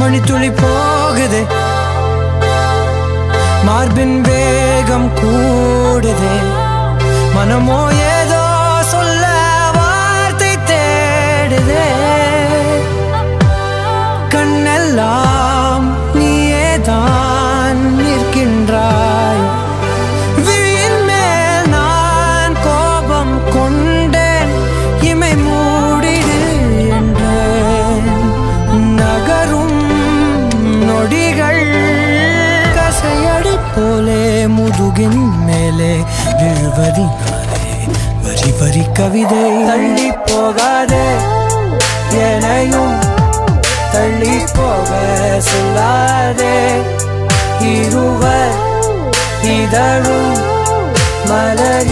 மணித்துளி போகுதே மார்பின் வேகம் கூடுதே மனமோ ஏதோ சொல்ல வார்த்தை தேடுதே கண்ணெல்லாம் நீயேதான் நிற்கின்றாய் விழியின் மேல் நான் கோபம் கொண்டேன் இமை மூடிடு என்றேன் நகரும் நொடிகள் கசையடி போலே முதுகின் மேலே விழுவதினாலே வரி வரி கவிதை தள்ளி போகாதே எனையும் தள்ளி போக சொல்லாதே இருவர் இதழும் மலர்